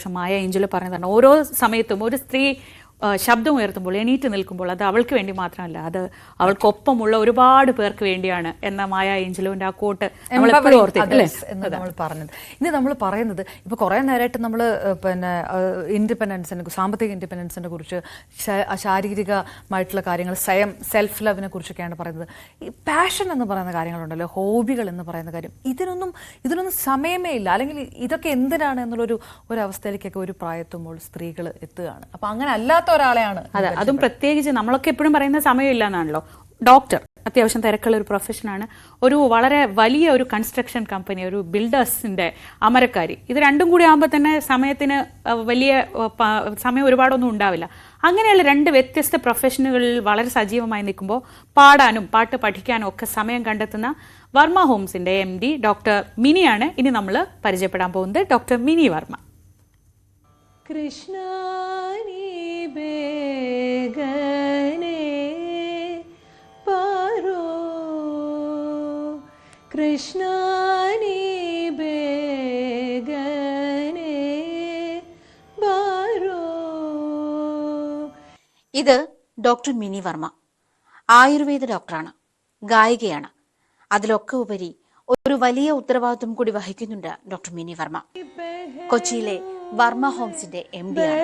സന്തോഷം. മായ ഏഞ്ചൽ പറഞ്ഞതാണ്, ഓരോ സമയത്തും ഒരു സ്ത്രീ ശബ്ദം ഉയർത്തുമ്പോൾ, എണീറ്റ് നിൽക്കുമ്പോൾ, അത് അവൾക്ക് വേണ്ടി മാത്രമല്ല, അത് അവൾക്കൊപ്പമുള്ള ഒരുപാട് പേർക്ക് വേണ്ടിയാണ് എന്ന മായ ഏഞ്ചലോന്റെ ആ കോട്ട് നമ്മൾ പറഞ്ഞത്. ഇനി നമ്മൾ പറയുന്നത് ഇപ്പൊ കുറെ നേരമായിട്ട് നമ്മൾ പിന്നെ ഇൻഡിപെൻഡൻസിനെ, സാമ്പത്തിക ഇൻഡിപെൻഡൻസിനെ കുറിച്ച്, ശാരീരികമായിട്ടുള്ള കാര്യങ്ങൾ, സെൽഫ് ലവിനെ കുറിച്ചൊക്കെയാണ് പറയുന്നത്. ഈ പാഷൻ എന്ന് പറയുന്ന കാര്യങ്ങളുണ്ടല്ലോ, ഹോബികൾ എന്ന് പറയുന്ന കാര്യം, ഇതിനൊന്നും സമയമേ ഇല്ല. അല്ലെങ്കിൽ ഇതൊക്കെ എന്തിനാണ് എന്നുള്ളൊരു അവസ്ഥയിലേക്കൊക്കെ ഒരു പ്രായത്തുമ്പോൾ സ്ത്രീകൾ എത്തുകയാണ്. അപ്പൊ അങ്ങനെ അല്ലാത്ത ഒരാളെയാണ്. അതെ, അതും പ്രത്യേകിച്ച് നമ്മളൊക്കെ എപ്പോഴും പറയുന്ന സമയമില്ല എന്നാണല്ലോ. ഡോക്ടർ അത്യാവശ്യം തിരക്കുള്ള ഒരു പ്രൊഫഷനാണ്. ഒരു വളരെ വലിയ ഒരു കൺസ്ട്രക്ഷൻ കമ്പനി, ഒരു ബിൽഡേഴ്സിന്റെ അമരക്കാരി, ഇത് രണ്ടും കൂടി ആകുമ്പോൾ തന്നെ സമയത്തിന് വലിയ സമയം ഒരുപാടൊന്നും ഉണ്ടാവില്ല. അങ്ങനെയുള്ള രണ്ട് വ്യത്യസ്ത പ്രൊഫഷനുകളിൽ വളരെ സജീവമായി നിൽക്കുമ്പോൾ പാടാനും പാട്ട് പഠിക്കാനും ഒക്കെ സമയം കണ്ടെത്തുന്ന വർമ്മ ഹോംസിന്റെ MD ഡോക്ടർ മിനിയാണ് ഇനി നമ്മൾ പരിചയപ്പെടാൻ പോകുന്നത്. ഡോക്ടർ മിനി വർമ്മ. കൃഷ്ണാനി ബേഗനെ പാരോ, കൃഷ്ണാനി ബേഗനെ പാരോ. ഇത് ഡോക്ടർ മിനി വർമ്മ. ആയുർവേദ ഡോക്ടറാണ്, ഗായികയാണ്. അതിലൊക്കെ ഉപരി ഒരു വലിയ ഉത്തരവാദിത്വം കൂടി വഹിക്കുന്നുണ്ട് ഡോക്ടർ മിനി വർമ്മ. കൊച്ചിയിലെ വർമ്മ ഹോംസിന്റെ MD ആണ്.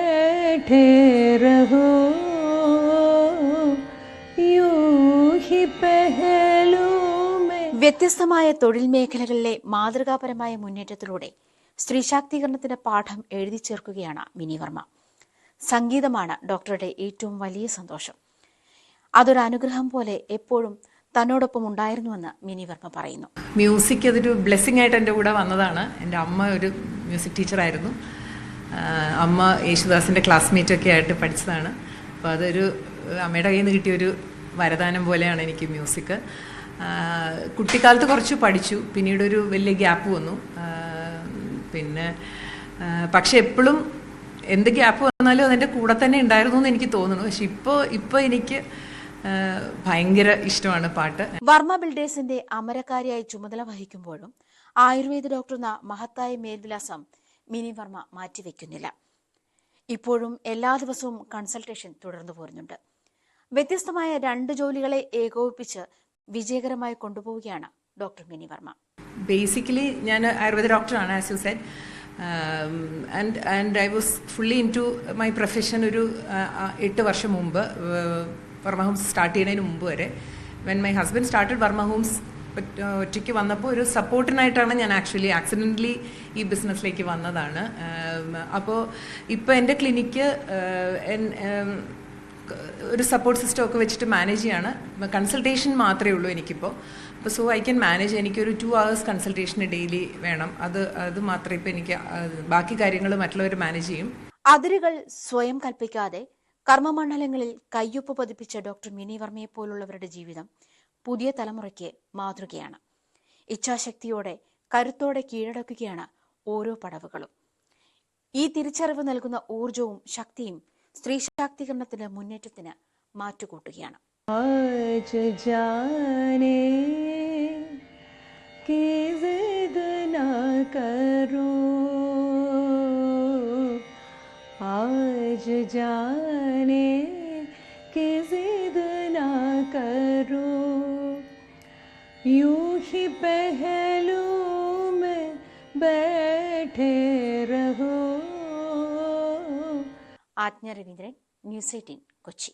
വ്യത്യസ്തമായ തൊഴിൽ മേഖലകളിലെ മാതൃകാപരമായ മുന്നേറ്റത്തിലൂടെ സ്ത്രീ ശാക്തീകരണത്തിന്റെ പാഠം എഴുതി ചേർക്കുകയാണ് മിനി വർമ്മ. സംഗീതമാണ് ഡോക്ടറുടെ ഏറ്റവും വലിയ സന്തോഷം. അതൊരു അനുഗ്രഹം പോലെ എപ്പോഴും തന്നോടൊപ്പം ഉണ്ടായിരുന്നുവെന്ന് മിനി വർമ്മ പറയുന്നു. മ്യൂസിക് അതൊരു ബ്ലെസ്സിങ് ആയിട്ട് എൻ്റെ കൂടെ വന്നതാണ്. എൻ്റെ അമ്മ ഒരു മ്യൂസിക് ടീച്ചറായിരുന്നു. അമ്മ യേശുദാസിൻ്റെ ക്ലാസ്മേറ്റൊക്കെ ആയിട്ട് പഠിച്ചതാണ്. അപ്പോൾ അതൊരു അമ്മയുടെ കയ്യിൽ നിന്ന് കിട്ടിയൊരു വരദാനം പോലെയാണ് എനിക്ക് മ്യൂസിക്. കുട്ടിക്കാലത്ത് കുറച്ച് പഠിച്ചു, പിന്നീടൊരു വലിയ ഗ്യാപ്പ് വന്നു. പിന്നെ പക്ഷെ എപ്പോഴും എന്ത് ഗ്യാപ്പ് വന്നാലും അതിൻ്റെ കൂടെ തന്നെ ഉണ്ടായിരുന്നു എന്ന് എനിക്ക് തോന്നുന്നു. പക്ഷെ ഇപ്പോൾ എനിക്ക് ഭയങ്കര ഇഷ്ടമാണ് പാട്ട്. വർമ്മ ബിൽഡേഴ്സിന്റെ അമരക്കാരിയായി ചുമതല വഹിക്കുമ്പോഴും ആയുർവേദ ഡോക്ടർ എന്ന മഹത്തായ മേൽവിലാസം മിനി വർമ്മ മാറ്റിവെക്കുന്നില്ല. ഇപ്പോഴും എല്ലാ ദിവസവും കൺസൾട്ടേഷൻ തുടർന്നു പോരുന്നുണ്ട്. വ്യത്യസ്തമായ 2 ജോലികളെ ഏകോപിപ്പിച്ച് വിജയകരമായി കൊണ്ടുപോവുകയാണ് ഡോക്ടർ മിനി വർമ്മ. ബേസിക്കലി ഞാൻ ആയുർവേദ ഡോക്ടറാണ്, as you said, and I was fully into my profession ഒരു 8 വർഷം മുമ്പ്, വർമ്മ ഹോംസ് സ്റ്റാർട്ട് ചെയ്യുന്നതിന് മുമ്പ് വരെ. When my husband started Varma homes, ഒറ്റയ്ക്ക് വന്നപ്പോൾ ഒരു സപ്പോർട്ടിനായിട്ടാണ് ഞാൻ ആക്ച്വലി ആക്സിഡൻ്റലി ഈ ബിസിനസ്സിലേക്ക് വന്നതാണ്. അപ്പോൾ ഇപ്പോൾ എൻ്റെ ക്ലിനിക്ക് ഒരു സപ്പോർട്ട് സിസ്റ്റം ഒക്കെ വെച്ചിട്ട് മാനേജ് ചെയ്യാണ്. കൺസൾട്ടേഷൻ മാത്രമേ ഉള്ളൂ എനിക്കിപ്പോൾ. അപ്പോൾ സോ ഐ ക്യാൻ മാനേജ്. എനിക്കൊരു 2 hours കൺസൾട്ടേഷന് ഡെയിലി വേണം. അത് മാത്രമേ ഇപ്പോൾ എനിക്ക്, ബാക്കി കാര്യങ്ങൾ മറ്റുള്ളവർ മാനേജ് ചെയ്യും. അതിരുകൾ സ്വയം കൽപ്പിക്കാതെ കർമ്മമണ്ഡലങ്ങളിൽ കയ്യൊപ്പ് പതിപ്പിച്ച ഡോക്ടർ മിനി വർമ്മയെ പോലുള്ളവരുടെ ജീവിതം പുതിയ തലമുറയ്ക്ക് മാതൃകയാണ്. ഇച്ഛാശക്തിയോടെ, കരുത്തോടെ കീഴടക്കുകയാണ് ഓരോ പടവുകളും. ഈ തിരിച്ചറിവ് നൽകുന്ന ഊർജവും ശക്തിയും സ്ത്രീ ശാക്തീകരണത്തിന്റെ മുന്നേറ്റത്തിന് മാറ്റുകൂട്ടുകയാണ്. आज जाने कि जिद ना करो, यूं ही पहलू में बैठे रहो. ആജ്ഞ രവീന്ദ്രൻ, ന്യൂസ് 18 കൊച്ചി.